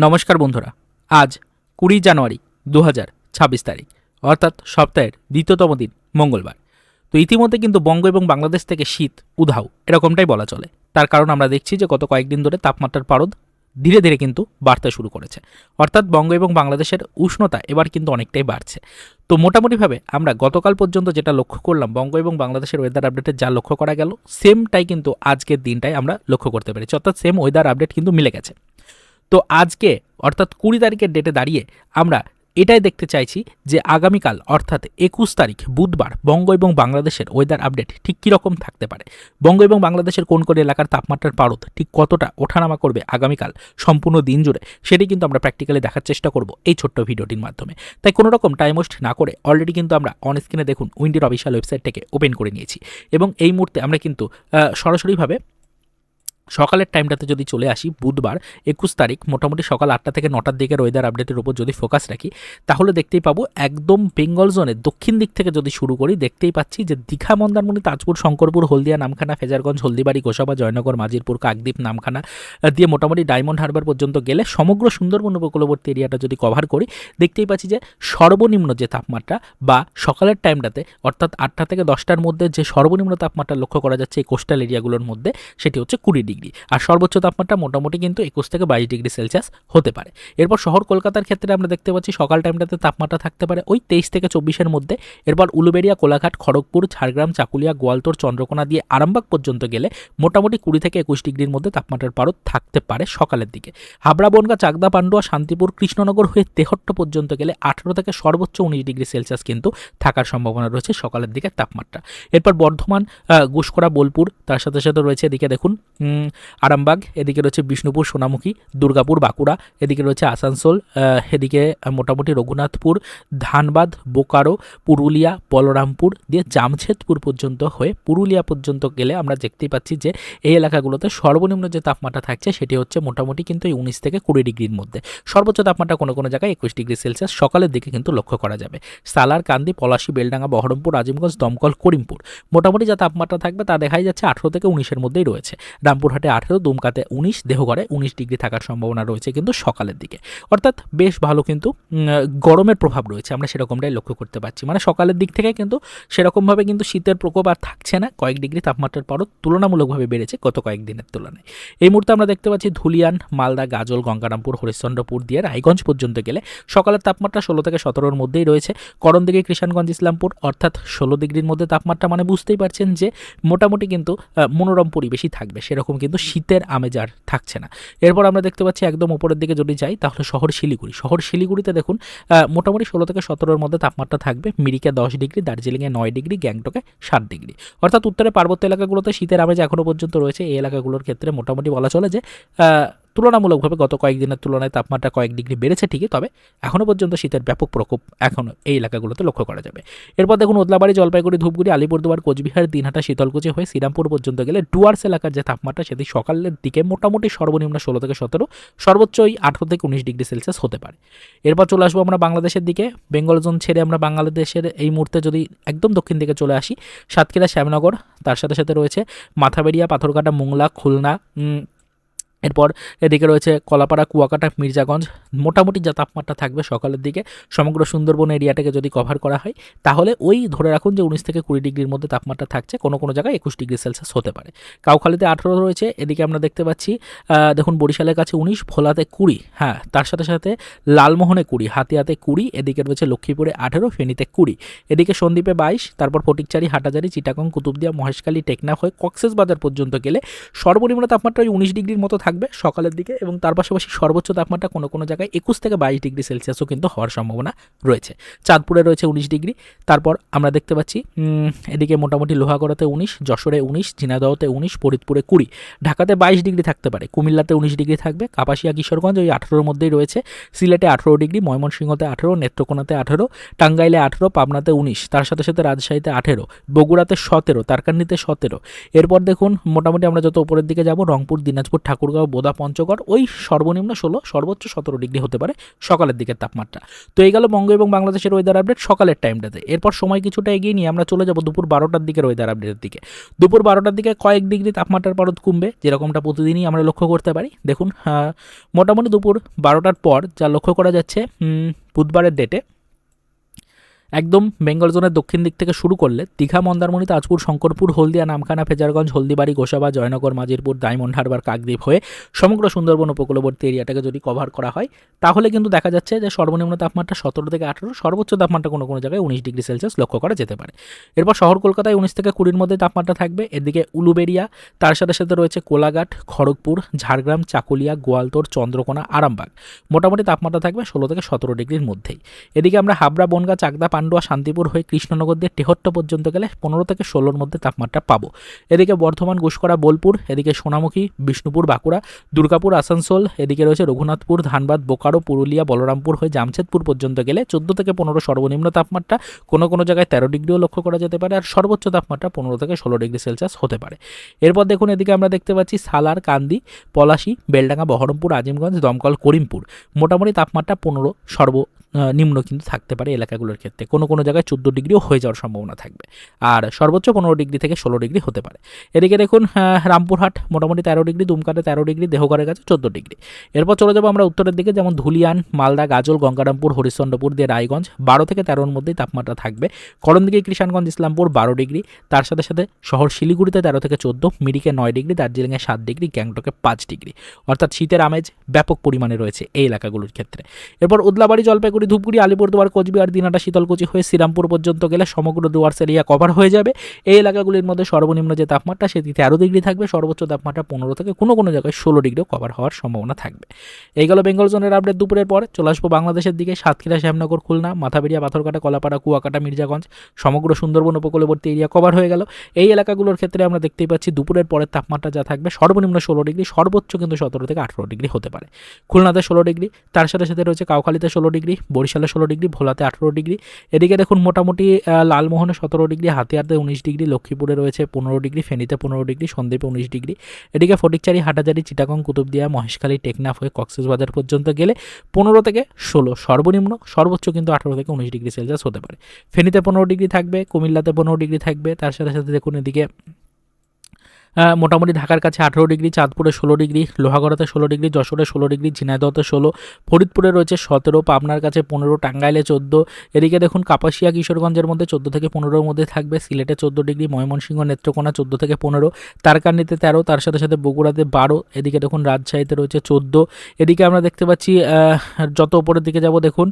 নমস্কার বন্ধুরা, আজ 20 জানুয়ারি 2026 তারিখ, অর্থাৎ সপ্তাহের দ্বিতীয়তম দিন মঙ্গলবার। তো ইতিমধ্যে কিন্তু বঙ্গ এবং বাংলাদেশ থেকে শীত উধাও এরকমটাই বলা চলে। তার কারণ আমরা দেখছি যে গত কয়েকদিন ধরে তাপমাত্রার পারদ ধীরে ধীরে কিন্তু বাড়তে শুরু করেছে, অর্থাৎ বঙ্গ এবং বাংলাদেশের উষ্ণতা এবার কিন্তু অনেকটাই বাড়ছে। তো মোটামুটিভাবে আমরা গতকাল পর্যন্ত যেটা লক্ষ্য করলাম বঙ্গ এবং বাংলাদেশের ওয়েদার আপডেটে যা লক্ষ্য করা গেল, সেমটাই কিন্তু আজকের দিনটাই আমরা লক্ষ্য করতে পেরেছি, অর্থাৎ সেম ওয়েদার আপডেট কিন্তু মিলে গেছে। তো আজকে অর্থাৎ 20 তারিখের ডেটে দাঁড়িয়ে আমরা এটাই দেখতে চাইছি যে আগামীকাল অর্থাৎ 21 তারিখ বুধবার বঙ্গ এবং বাংলাদেশের ওয়েদার আপডেট ঠিক কীরকম থাকতে পারে, বঙ্গ এবং বাংলাদেশের কোন কোন এলাকার তাপমাত্রার পারদ ঠিক কতটা ওঠানামা করবে আগামীকাল সম্পূর্ণ দিন জুড়ে, সেটি কিন্তু আমরা প্র্যাকটিক্যালি দেখার চেষ্টা করব এই ছোট্ট ভিডিওটির মাধ্যমে। তাই কোনো রকম টাইম ওয়েস্ট না করে অলরেডি কিন্তু আমরা অন স্ক্রিনে দেখুন উইন্ডির অফিসিয়াল ওয়েবসাইটটাকে ওপেন করে নিয়েছি এবং এই মুহূর্তে আমরা কিন্তু সরাসরিভাবে সকালের টাইমটাতে যদি চলে আসি, বুধবার 21 তারিখ মোটামুটি সকাল 8টা থেকে 9টার দিকের ওয়েদার আপডেটের উপর যদি ফোকাস রাখি, তাহলে দেখতেই পাবো একদম বেঙ্গল জোনের দক্ষিণ দিক থেকে যদি শুরু করি, দেখতেই পাচ্ছি যে দীঘা, মন্দারমণি, তাজপুর, শঙ্করপুর, হলদিয়া, নামখানা, ফেজারগঞ্জ, হলদিবাড়ি, গোসাবা, জয়নগর, মাজিরপুর, কাকদ্বীপ, নামখানা দিয়ে মোটামুটি ডায়মন্ড হারবার পর্যন্ত গেলে সমগ্র সুন্দরবন উপকূলবর্তী এরিয়াটা যদি কভার করি, দেখতেই পাচ্ছি যে সর্বনিম্ন যে তাপমাত্রা বা সকালের টাইমটাতে অর্থাৎ 8টা থেকে 10টার মধ্যে যে সর্বনিম্ন তাপমাত্রা লক্ষ্য করা যাচ্ছে এই কোস্টাল এরিয়াগুলোর মধ্যে, সেটি হচ্ছে 20 ডিগ্রি, আর সর্বোচ্চ তাপমাত্রা মোটামুটি কিন্তু 21 থেকে 22 ডিগ্রি সেলসিয়াস হতে পারে। এরপর শহর কলকাতার ক্ষেত্রে আমরা দেখতে পাচ্ছি সকাল টাইমটাতে তাপমাত্রা থাকতে পারে ওই 23 থেকে 24-এর মধ্যে। এরপর উলুবেড়িয়া, কোলাঘাট, খড়গপুর, ঝাড়গ্রাম, চাকুলিয়া, গোয়ালতোড়, চন্দ্রকোনা দিয়ে আরামবাগ পর্যন্ত গেলে মোটামুটি 20 থেকে 21 ডিগ্রির মধ্যে তাপমাত্রার পারদ থাকতে পারে সকালের দিকে। হাবড়া, বনগাঁ, চাকদা, পান্ডুয়া, শান্তিপুর, কৃষ্ণনগর হয়ে তেহট্ট পর্যন্ত গেলে 18 থেকে সর্বোচ্চ 19 ডিগ্রি সেলসিয়াস কিন্তু থাকার সম্ভাবনা রয়েছে সকালের দিকে তাপমাত্রা। এরপর বর্ধমান, গুসকরা, বোলপুর, তার সাথে সাথে রয়েছে এদিকে দেখুন আরামবাগ, এদিকে রয়েছে বিষ্ণুপুর, সোনামুখী, দুর্গাপুর, বাঁকুড়া, এদিকে রয়েছে আসানসোল, এদিকে মোটামুটি রঘুনাথপুর, ধানবাদ, বোকারো, পুরুলিয়া, বলরামপুর দিয়ে জামশেদপুর পর্যন্ত হয়ে পুরুলিয়া পর্যন্ত গেলে আমরা দেখতেই পাচ্ছি যে এই এলাকাগুলোতে সর্বনিম্ন যে তাপমাত্রা থাকছে সেটি হচ্ছে মোটামুটি কিন্তু 19 থেকে 20 ডিগ্রির মধ্যে। সর্বোচ্চ তাপমাত্রা কোনো কোনো জায়গায় 21 ডিগ্রি সেলসিয়াস সকালের দিকে কিন্তু লক্ষ্য করা যাবে। সালার, কান্দি, পলাশী, বেলডাঙ্গা, বহরমপুর, আজিমগঞ্জ, দমকল, করিমপুর মোটামুটি যা তাপমাত্রা থাকবে তা দেখাই যাচ্ছে 18 থেকে 19-এর মধ্যেই রয়েছে। রামপুরহাটে 18, দুমকাতে 19, দেহগড়ে 19 ডিগ্রি থাকার সম্ভাবনা রয়েছে কিন্তু সকালের দিকে, অর্থাৎ বেশ ভালো কিন্তু গরমের প্রভাব রয়েছে, আমরা সেরকমটাই লক্ষ্য করতে পারছি। মানে সকালের দিক থেকে কিন্তু সেরকমভাবে কিন্তু শীতের প্রকোপ আর থাকছে না, কয়েক ডিগ্রি তাপমাত্রার পারদ তুলনামূলকভাবে বেড়েছে গত কয়েকদিনের তুলনায়। এই মুহূর্তে আমরা দেখতে পাচ্ছি ধুলিয়ান, মালদা, গাজল, গঙ্গারামপুর, হরিশ্চন্দ্রপুর দিয়ে রায়গঞ্জ পর্যন্ত গেলে সকালের তাপমাত্রা 16 থেকে 17-এর মধ্যেই রয়েছে। করণদিঘি, কৃষাণগঞ্জ, ইসলামপুর অর্থাৎ 16 ডিগ্রির মধ্যে তাপমাত্রা, মানে বুঝতেই পারছেন যে মোটামুটি কিন্তু মনোরম পরিবেশই থাকবে, সেরকম কিন্তু শীতের আমেজ আর থাকছে না। এরপর আমরা দেখতে পাচ্ছি একদম উপরের দিকে যদি যাই তাহলে শহর শিলিগুড়িতে দেখুন মোটামুটি 16 থেকে 17-এর মধ্যে তাপমাত্রা থাকবে। মিরিকে 10 ডিগ্রি, দার্জিলিংয়ে 9 ডিগ্রি, গ্যাংটকে 7 ডিগ্রি, অর্থাৎ উত্তরে পার্বত্য এলাকাগুলোতে শীতের আমেজ এখনও পর্যন্ত রয়েছে। এই এলাকাগুলোর ক্ষেত্রে মোটামুটি বলা চলে যে তুলনামূলকভাবে গত কয়েকদিনের তুলনায় তাপমাত্রা কয়েক ডিগ্রি বেড়েছে ঠিকই, তবে এখনও পর্যন্ত শীতের ব্যাপক প্রকোপ এখনও এই এলাকাগুলোতে লক্ষ্য করা যাবে। এরপর দেখুন ওদলাবাড়ি, জলপাইগুড়ি, ধূপগুড়ি, আলিপুরদুয়ার, কোচবিহার, দিনহাটা, শীতলকুচি হয়ে শ্রীরামপুর পর্যন্ত গেলে ডুয়ার্স এলাকার যে তাপমাত্রা সেটি সকালের দিকে মোটামুটি সর্বনিম্ন 16 থেকে 17, সর্বোচ্চ ওই 18 থেকে 19 ডিগ্রি সেলসিয়াস হতে পারে। এরপর চলে আসবো আমরা বাংলাদেশের দিকে। বেঙ্গল জোন ছেড়ে আমরা বাংলাদেশের এই মুহূর্তে যদি একদম দক্ষিণ দিকে চলে আসি, সাতক্ষীরা, শ্যামনগর, তার সাথে সাথে রয়েছে মাথাবেড়িয়া, পাথরঘাটা, মোংলা, খুলনা, এরপর এদিকে রয়েছে কলাপাড়া, কুয়াকাটা, মির্জাগঞ্জ। মোটামুটি যা তাপমাত্রা থাকবে সকালের দিকে সমগ্র সুন্দরবন এরিয়াটাকে যদি কভার করা হয় তাহলে ওই ধরে রাখুন যে 19 থেকে 20 ডিগ্রির মধ্যে তাপমাত্রা থাকছে, কোনো কোনো জায়গায় 21 ডিগ্রি সেলসিয়াস হতে পারে। কাউখালীতে 18 রয়েছে, এদিকে আমরা দেখতে পাচ্ছি দেখুন বরিশালের কাছে 19, ভোলাতে 20, হ্যাঁ তার সাথে সাথে লালমোহনে 20, হাতিয়াতে 20, এদিকে রয়েছে লক্ষ্মীপুরে 18, ফেনীতে 20, এদিকে সন্দ্বীপে 22, তারপর ফটিকচারি, হাটাজারি, চিটাগং, কুতুবদিয়া, মহেশখালী, টেকনাফ হয়ে কক্সবাজার পর্যন্ত গেলে সর্বনিম্ন তাপমাত্রা 19 ডিগ্রির মতো থাকবে সকালের দিকে, এবং তার পাশাপাশি সর্বোচ্চ তাপমাত্রা কোনো কোনো জায়গায় 21 থেকে 22 ডিগ্রি সেলসিয়াসও কিন্তু হওয়ার সম্ভাবনা রয়েছে। চাঁদপুরে রয়েছে 19 ডিগ্রি, তারপর আমরা দেখতে পাচ্ছি এদিকে মোটামুটি লোহাগড়াতে 19, যশোরে 19, ঝিনাইদহতে 19, ফরিদপুরে 20, ঢাকাতে 22 ডিগ্রি থাকতে পারে, কুমিল্লাতে 19 ডিগ্রি থাকবে, কাপাসিয়া, কিশোরগঞ্জ ওই 18-এর মধ্যেই রয়েছে, সিলেটে 18 ডিগ্রি, ময়মনসিংহতে 18, নেত্রকোনাতে 18, টাঙ্গাইলে 18, পাবনাতে 19, তার সাথে সাথে রাজশাহীতে 18, বগুড়াতে 17, তারকান্দিতে 17। এরপর দেখুন মোটামুটি আমরা যত উপরের দিকে যাব রংপুর, দিনাজপুর, ঠাকুরগাঁও ঠাকুরগাঁও, বোদা, পঞ্চগড় ওই সর্বনিম্ন 16, সর্বোচ্চ 17 ডিগ্রি হতে পারে সকালের দিকের তাপমাত্রা। তো এই গেল বঙ্গ এবং বাংলাদেশের ওয়েদার আপডেট সকালের টাইমটাতে। এরপর সময় কিছুটা এগিয়ে নিয়ে আমরা চলে যাব দুপুর 12টার দিকের ওয়েদার আপডেটের দিকে। দুপুর 12টার দিকে কয়েক ডিগ্রি তাপমাত্রার পারদ কমবে, যেরকমটা প্রতিদিনই আমরা লক্ষ্য করতে পারি। দেখুন মোটামুটি দুপুর 12টার পর যা লক্ষ্য করা যাচ্ছে বুধবারের ডেটে একদম বেঙ্গল জোনের দক্ষিণ দিক থেকে শুরু করলে দীঘা, মন্দারমণি, তাজপুর, শঙ্করপুর, হলদিয়া, নামখানা, ফেজারগঞ্জ, হলদিবাড়ি, গোসাবা, জয়নগর, মাজিরপুর, ডায়মন্ড হারবার, কাকদ্বীপ হয়ে সমগ্র সুন্দরবন উপকূলবর্তী এরিয়াটাকে যদি কভার করা হয় তাহলে কিন্তু দেখা যাচ্ছে যে সর্বনিম্ন তাপমাত্রা 17 থেকে 18, সর্বোচ্চ তাপমাত্রা কোনো কোনো জায়গায় 19 ডিগ্রি সেলসিয়াস লক্ষ্য করা যেতে পারে। এরপর শহর কলকাতায় 19 থেকে 20-র মধ্যে তাপমাত্রা থাকবে। এদিকে উলুবেড়িয়া, তার সাথে সাথে রয়েছে কোলাঘাট, খড়গপুর, ঝাড়গ্রাম, চাকুলিয়া, গোয়ালতোড়, চন্দ্রকোনা, আরামবাগ মোটামুটি তাপমাত্রা থাকবে 16 থেকে 17 ডিগ্রির মধ্যেই। এদিকে আমরা হাবড়া, বনগাঁ, চাকদা, পান্ডুয়া, শান্তিপুর হয়ে কৃষ্ণনগর দিয়ে তেহট্ট পর্যন্ত গেলে 15 থেকে 16-র মধ্যে তাপমাত্রা পাবো। এদিকে বর্ধমান, গুসকরা, বোলপুর, এদিকে সোনামুখী, বিষ্ণুপুর, বাঁকুড়া, দুর্গাপুর, আসানসোল, এদিকে রয়েছে রঘুনাথপুর, ধানবাদ, বোকারো, পুরুলিয়া, বলরামপুর হয়ে জামশেদপুর পর্যন্ত গেলে 14 থেকে 15 সর্বনিম্ন তাপমাত্রা, কোনো কোনো জায়গায় 13 ডিগ্রিও লক্ষ্য করা যেতে পারে, আর সর্বোচ্চ তাপমাত্রা 15 থেকে 16 ডিগ্রি সেলসিয়াস হতে পারে। এরপর দেখুন এদিকে আমরা দেখতে পাচ্ছি সালার, কান্দি, পলাশী, বেলডাঙ্গা, বহরমপুর, আজিমগঞ্জ, দমকল, করিমপুর মোটামুটি তাপমাত্রা 15 নিম্ন কিন্তু থাকতে পারে এলাকাগুলোর ক্ষেত্রে, কোনো কোনো জায়গায় 14 ডিগ্রিও হয়ে যাওয়ার সম্ভাবনা থাকবে, আর সর্বোচ্চ 15 ডিগ্রি থেকে 16 ডিগ্রি হতে পারে। এদিকে দেখুন রামপুরহাট মোটামুটি 13 ডিগ্রি, দুমকাতে 13 ডিগ্রি, দেহঘরের কাছে 14 ডিগ্রি। এরপর চলে যাবো আমরা উত্তরের দিকে, যেমন ধুলিয়ান, মালদা, গাজল, গঙ্গারামপুর, হরিশ্চন্দ্রপুর দিয়ে রায়গঞ্জ 12 থেকে 13-র মধ্যেই তাপমাত্রা থাকবে। করণদিঘি, কৃষাণগঞ্জ, ইসলামপুর 12 ডিগ্রি, তার সাথে সাথে শহর শিলিগুড়িতে 13 থেকে 14, মিরিকে 9 ডিগ্রি, দার্জিলিংয়ে 7 ডিগ্রি, গ্যাংটকে 5 ডিগ্রি, অর্থাৎ শীতের আমেজ ব্যাপক পরিমাণে রয়েছে এই এলাকাগুলোর ক্ষেত্রে। এরপর উদলাবাড়ি, জলপাইগুড়ি, ধূপগুড়ি, আলিপুরদুয়ার, কোচবিহার, দিনাটা, শীতলকুচি হয়ে শ্রীরামপুর পর্যন্ত গেলে সমগ্র ডুয়ার্স এরিয়া কভার হয়ে যাবে। এই এলাকাগুলির মধ্যে সর্বনিম্ন যে তাপমাত্রা সেটি 13 ডিগ্রি থাকবে, সর্বোচ্চ তাপমাত্রা 15 থেকে কোনো কোনো জায়গায় 16 ডিগ্রিও কভার হওয়ার সম্ভাবনা থাকবে। এই গেল বেঙ্গল জোনের আপডেট দুপুরের পরে। চলে আসবো বাংলাদেশের দিকে। সাতক্ষীরা, শ্যামনগর, খুলনা, মাথাবেড়িয়া, পাথরঘাটা, কলাপাড়া, কুয়াকাটা, মির্জাগঞ্জ সমগ্র সুন্দরবন উপকূলবর্তী এরিয়া কভার হয়ে গেল। এই এলাকাগুলোর ক্ষেত্রে আমরা দেখতেই পাচ্ছি দুপুরের পরের তাপমাত্রা যা থাকবে সর্বনিম্ন 16 ডিগ্রি, সর্বোচ্চ কিন্তু 17 থেকে 18 ডিগ্রি হতে পারে। খুলনাতে 16 ডিগ্রি, তার সাথে সাথে রয়েছে কাউখালীতে 16 ডিগ্রি, বরিশালে 16 ডিগ্রি, ভোলাতে 18 ডিগ্রি। এদিকে দেখুন মোটামুটি লালমোহনে 17 ডিগ্রি, হাতিয়ারতে 19 ডিগ্রি, লক্ষ্মীপুরে রয়েছে 15 ডিগ্রি, ফেনীতে 15 ডিগ্রি, সন্দ্বীপে 19 ডিগ্রি। এদিকে ফটিকচারি, হাটাজারি, চিটাগং, কুতুবদিয়া, মহেশখালী, টেকনাফ হয়ে কক্সবাজার পর্যন্ত গেলে 15 থেকে 16 সর্বনিম্ন, সর্বোচ্চ কিন্তু 18 থেকে 19 ডিগ্রি সেলসিয়াস হতে পারে। ফেনীতে 15 ডিগ্রি থাকবে, কুমিল্লাতে 15 ডিগ্রি থাকবে, তার সাথে সাথে দেখুন এদিকে মোটামুটি ঢাকার কাছে 18 ডিগ্রি, চাঁদপুরে 16 ডিগ্রি, লোহাগড়াতে 16 ডিগ্রি, যশোরে 16 ডিগ্রি, ঝিনাইদহতে 16, ফরিদপুরে রয়েছে 17, পাবনার কাছে 15, টাঙ্গাইলে 14। এদিকে দেখুন কাপাসিয়া, কিশোরগঞ্জের মধ্যে 14 থেকে 15-র মধ্যে থাকবে, সিলেটে 14 ডিগ্রি, ময়মনসিংহ, নেত্রকোনা 14 থেকে 15, তারকান্দিতে 13, তার সাথে সাথে বগুড়াতে 12, এদিকে দেখুন রাজশাহীতে রয়েছে 14। এদিকে আমরা দেখতে পাচ্ছি যত উপরের দিকে যাব দেখুন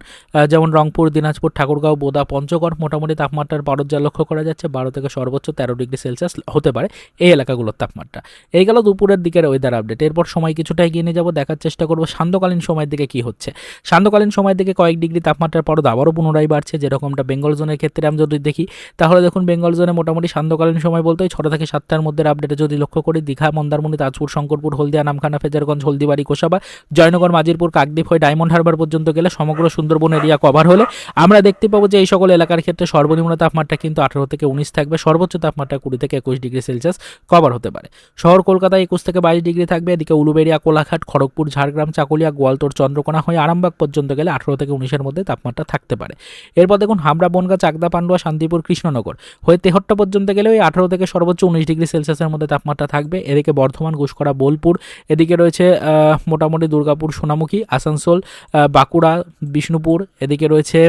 যেমন রংপুর, দিনাজপুর, ঠাকুরগাঁও, বোদা, পঞ্চগড় মোটামুটি তাপমাত্রার পারদ যা লক্ষ্য করা যাচ্ছে 12 থেকে সর্বোচ্চ 13 ডিগ্রি সেলসিয়াস হতে পারে এই এলাকাগুলোর তাপমাত্রা। এই গেল দুপুরের দিকের ওয়েদার আপডেট। এরপর সময় কিছুটা এগিয়ে নিয়ে যাবো, দেখার চেষ্টা করবো সান্ধ্যকালীন সময়ের দিকে কি হচ্ছে। সান্ধ্যকালীন সময়ের দিকে কয়েক ডিগ্রি তাপমাত্রার পরদ আবারও পুনরায় বাড়ছে, যেরকমটা বেঙ্গল জোনের ক্ষেত্রে আমরা যদি দেখি তাহলে দেখুন বেঙ্গল জোনে মোটামুটি সান্ধ্যকালীন সময় বলতে 6 থেকে 7টার মধ্যে আপডেটে যদি লক্ষ্য করি দীঘা, মন্দারমণি, তাজপুর, শঙ্করপুর, হলদিয়া, নামখানা, ফেজারগঞ্জ, হলদিবাড়ি, গোসাবা, জয়নগর, মাজিরপুর, কাকদ্বীপ হয়ে ডায়মন্ড হারবার পর্যন্ত গেলে সমগ্র সুন্দরবন এরিয়া কভার হলে আমরা দেখতে পাবো যে এই সকল এলাকার ক্ষেত্রে সর্বনিম্ন তাপমাত্রা কিন্তু 18 থেকে 19 থাকবে, সর্বোচ্চ তাপমাত্রা 20 থেকে 21 ডিগ্রি সেলসিয়াস কভার হতে পারে। শহর কলকাতায় 21 থেকে 22 ডিগ্রি থাকবে, এদিকে উলুবেড়িয়া, কোলাঘাট, খড়গপুর, ঝাড়গ্রাম, চাকুলিয়া, গোয়ালতোড়, চন্দ্রকোনা হয়ে আরামবাগ পর্যন্ত গেলে 18 থেকে 19-এর মধ্যে তাপমাত্রা থাকতে পারে। এরপর দেখুন হাবড়া, বনগাঁ, চাকদা, পান্ডুয়া, শান্তিপুর, কৃষ্ণনগর হয়ে তেহট্ট পর্যন্ত গেলে ওই 18 থেকে সর্বোচ্চ 19 ডিগ্রি সেলসিয়াসের মধ্যে তাপমাত্রা থাকবে। এদিকে বর্ধমান, গুসকরা, বোলপুর, এদিকে রয়েছে মোটামুটি দুর্গাপুর, সোনামুখী, আসানসোল, বাঁকুড়া, বিষ্ণুপুর, এদিকে রয়েছে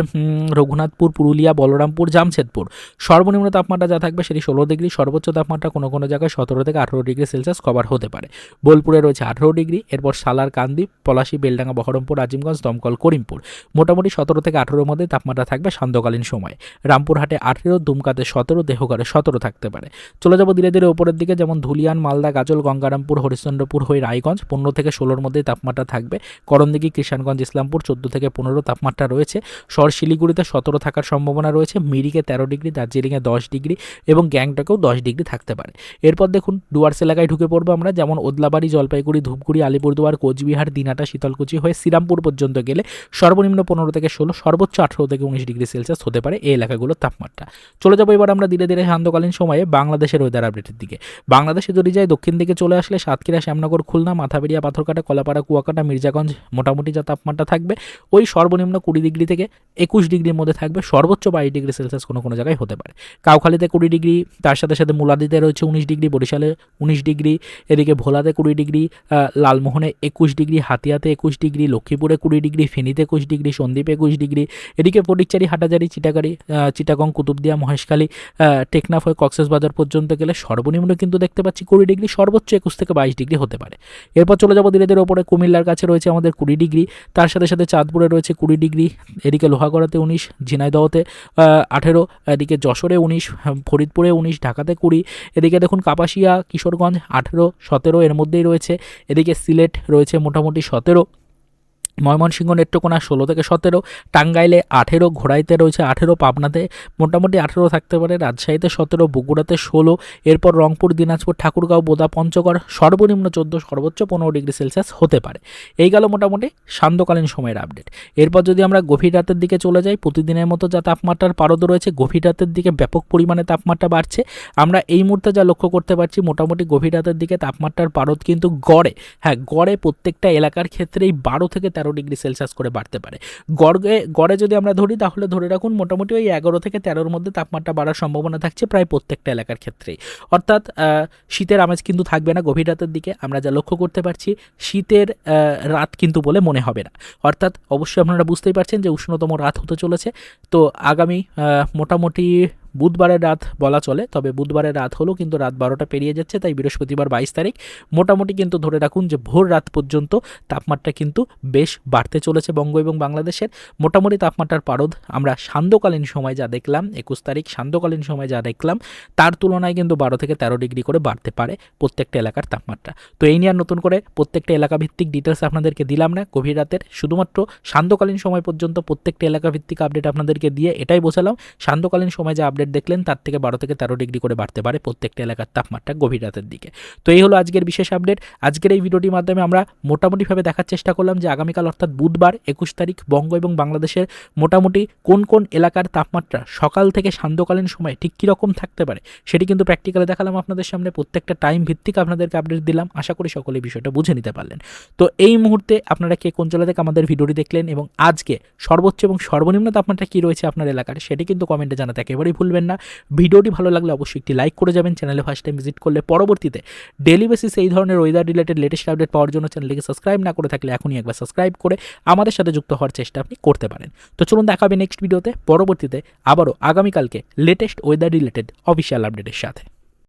রঘুনাথপুর, পুরুলিয়া, বলরামপুর, জামশেদপুর সর্বনিম্ন তাপমাত্রা যা থাকবে সেটি 16 ডিগ্রি, সর্বোচ্চ তাপমাত্রা কোনো কোনো জায়গায় 17 থেকে 18 ডিগ্রি সেলসিয়াস কভার হতে পারে। বোলপুরে রয়েছে 18 ডিগ্রি, এরপর সালার, কান্দি, পলাশী, বেলডাঙ্গা, বহরমপুর, আজিমগঞ্জ, দমকল, করিমপুর মোটামুটি 17 থেকে 18-এর মধ্যে তাপমাত্রা থাকবে সান্ধ্যকালীন সময়ে। রামপুরহাটে 18, দুমকাতে 17, দেহঘরে 17 থাকতে পারে। চলে যাব ধীরে ধীরে উপরের দিকে, যেমন ধুলিয়ান, মালদা, গাজল, গঙ্গারামপুর, হরিশ্চন্দ্রপুর হয়ে রায়গঞ্জ 15 থেকে 16-এর মধ্যে তাপমাত্রা থাকবে। করণদিঘি, কৃষাণগঞ্জ, ইসলামপুর 14 থেকে 15 তাপমাত্রা রয়েছে। শহর শিলিগুড়িতে 17 থাকার সম্ভাবনা রয়েছে, মিরিকে 13 ডিগ্রি, দার্জিলিংয়ে 10 ডিগ্রি এবং গ্যাংটকেও 10 ডিগ্রি থাকতে পারে। এরপর দেখুন দেখুন ডুয়ার্স এলাকায় ঢুকে পড়বো আমরা, যেমন ওদলাবাড়ি, জলপাইগুড়ি, ধূপগুড়ি, আলিপুরদুয়ার, কোচবিহার, দিনাটা, শীতলকুচি হয়ে শ্রীরামপুর পর্যন্ত গেলে সর্বনিম্ন 15 থেকে 16, সর্বোচ্চ 18 থেকে 19 ডিগ্রি সেলসিয়াস হতে পারে এই এলাকাগুলোর তাপমাত্রা। চলে যাবো এবার আমরা ধীরে ধীরে সান্ধ্যকালীন সময়ে বাংলাদেশের ওয়েদার আপডেটের দিকে। বাংলাদেশে যদি যাই দক্ষিণ দিকে চলে আসলে সাতক্ষীরা, শ্যামনগর, খুলনা, মাথাবেড়িয়া, পাথরকাটা, কলাপাড়া, কুয়াকাটা, মির্জাগঞ্জ মোটামুটি যা তাপমাত্রা থাকবে ওই সর্বনিম্ন 20 ডিগ্রি থেকে 21 ডিগ্রির মধ্যে থাকবে, সর্বোচ্চ 22 ডিগ্রি সেলসিয়াস কোনো কোনো জায়গায় হতে পারে। কাউখালীতে 20 ডিগ্রি, তার সাথে সাথে মুলাদিতে রয়েছে 19 ডিগ্রি, বরিশালে 19 ডিগ্রি, এদিকে ভোলাতে 20 ডিগ্রি, লালমোহনে 21 ডিগ্রি, হাতিয়াতে 21 ডিগ্রি, লক্ষ্মীপুরে 20 ডিগ্রি, ফেনীতে 21 ডিগ্রি, সন্দ্বীপে 21 ডিগ্রি, এদিকে ফটিকচারি, হাটাজারি, চিটাগং, কুতুবদিয়া, মহেশখালী, টেকনাফ হয়ে কক্সবাজার পর্যন্ত গেলে সর্বনিম্ন কিন্তু দেখতে পাচ্ছি 20 ডিগ্রি, সর্বোচ্চ 21 থেকে 22 ডিগ্রি হতে পারে। এরপর চলে যাবো ধীরে ধীরে ওপরে, কুমিল্লার কাছে রয়েছে আমাদের 20 ডিগ্রি, তার সাথে সাথে চাঁদপুরে রয়েছে 20 ডিগ্রি, এদিকে লোহাগড়াতে 19, ঝিনাইদহতে 18, এদিকে যশোরে 19, ফরিদপুরে 19, ঢাকাতে 20, এদিকে দেখুন কাপাসিয়া, কিশোরগঞ্জ 18, 17 এর মধ্যেই রয়েছে, এদিকে সিলেট রয়েছে মোটামুটি 17, ময়মনসিংহ, নেত্রকোনা 16 থেকে 17, টাঙ্গাইলে 18, ঘোড়াইতে রয়েছে 18, পাবনাতে মোটামুটি 18 থাকতে পারে, রাজশাহীতে 17, বগুড়াতে 16, এরপর রংপুর, দিনাজপুর, ঠাকুরগাঁও, বোদা, পঞ্চগড় সর্বনিম্ন 14, সর্বোচ্চ 15 ডিগ্রি সেলসিয়াস হতে পারে। এই গেল মোটামুটি সান্ধ্যকালীন সময়ের আপডেট। এরপর যদি আমরা গভীর রাতের দিকে চলে যাই, প্রতিদিনের মতো যা তাপমাত্রার পারদ রয়েছে, গভীর রাতের দিকে ব্যাপক পরিমাণে তাপমাত্রা বাড়ছে। আমরা এই মুহূর্তে যা লক্ষ্য করতে পারছি মোটামুটি গভীর রাতের দিকে তাপমাত্রার পারদ কিন্তু গড়ে প্রত্যেকটা এলাকার ক্ষেত্রেই 12 থেকে 13 ডিগ্রি সেলসিয়াস করে বাড়তে পারে। গড়ে যদি আমরা ধরি তাহলে ধরে রাখুন মোটামুটি ওই 11 থেকে 13-র মধ্যে তাপমাত্রা বাড়ার সম্ভাবনা থাকছে প্রায় প্রত্যেকটা এলাকার ক্ষেত্রেই। অর্থাৎ শীতের আমেজ কিন্তু থাকবে না গভীর রাতের দিকে। আমরা যা লক্ষ্য করতে পারছি শীতের রাত কিন্তু বলে মনে হবে না। অর্থাৎ অবশ্যই আপনারা বুঝতেই পারছেন যে উষ্ণতম রাত হতে চলেছে। তো আগামী মোটামুটি বুধবারের রাত বলা চলে, তবে বুধবারের রাত হলেও কিন্তু রাত 12টা পেরিয়ে যাচ্ছে, তাই বৃহস্পতিবার 22 তারিখ মোটামুটি কিন্তু ধরে রাখুন যে ভোর রাত পর্যন্ত তাপমাত্রা কিন্তু বেশ বাড়তে চলেছে বঙ্গ এবং বাংলাদেশের। মোটামুটি তাপমাত্রার পারদ আমরা সান্ধ্যকালীন সময় যা দেখলাম 21 তারিখ সান্ধ্যকালীন সময় যা দেখলাম তার তুলনায় কিন্তু 12 থেকে 13 ডিগ্রি করে বাড়তে পারে প্রত্যেকটা এলাকার তাপমাত্রা। তো এই নিয়ে আর নতুন করে প্রত্যেকটা এলাকা ভিত্তিক ডিটেলস আপনাদেরকে দিলাম না গভীর রাতের, শুধুমাত্র সান্ধ্যকালীন সময় পর্যন্ত প্রত্যেকটা এলাকা ভিত্তিক আপডেট আপনাদেরকে দিয়ে এটাই বোঝালাম সান্ধ্যকালীন সময় যে আপডেট দেখলেন তার থেকে 12 থেকে 13 ডিগ্রি করে বাড়তে পারে প্রত্যেকটা এলাকার তাপমাত্রা গভীর রাতের দিকে। তো এই হলো আজকের বিশেষ আপডেট। আজকের এই ভিডিওটির মাধ্যমে আমরা মোটামুটিভাবে দেখার চেষ্টা করলাম যে আগামীকাল অর্থাৎ বুধবার 21 তারিখ বঙ্গ এবং বাংলাদেশের মোটামুটি কোন কোন এলাকার তাপমাত্রা সকাল থেকে সান্ধ্যকালীন সময় ঠিক কীরকম থাকতে পারে সেটি কিন্তু প্র্যাকটিক্যালে দেখালাম আপনাদের সামনে, প্রত্যেকটা টাইম ভিত্তিক আপনাদেরকে আপডেট দিলাম। আশা করি সকলে বিষয়টা বুঝে নিতে পারলেন। তো এই মুহূর্তে আপনারা কে কোন জেলা থেকে আমাদের ভিডিওটি দেখলেন এবং আজকে সর্বোচ্চ এবং সর্বনিম্ন তাপমাত্রা কী রয়েছে আপনার এলাকার সেটি কিন্তু কমেন্টে জানাতে একেবারেই ভুলবেন না। ভিডিওটি ভালো লাগলে অবশ্যই একটি লাইক করে যাবেন। চ্যানেলে ফার্স্ট টাইম ভিজিট করলে পরবর্তীতে ডেইলি বেসিসে এই ধরনের ওয়েদার রিলেটেড লেটেস্ট আপডেট পাওয়ার জন্য চ্যানেলটিকে সাবস্ক্রাইব না করে থাকলে এখনই একবার সাবস্ক্রাইব করে আমাদের সাথে যুক্ত হওয়ার চেষ্টা আপনি করতে পারেন। তো চলুন দেখা হবে নেক্সট ভিডিওতে পরবর্তীতে আবারও আগামীকালকে লেটেস্ট ওয়েদার রিলেটেড অফিসিয়াল আপডেটের সাথে।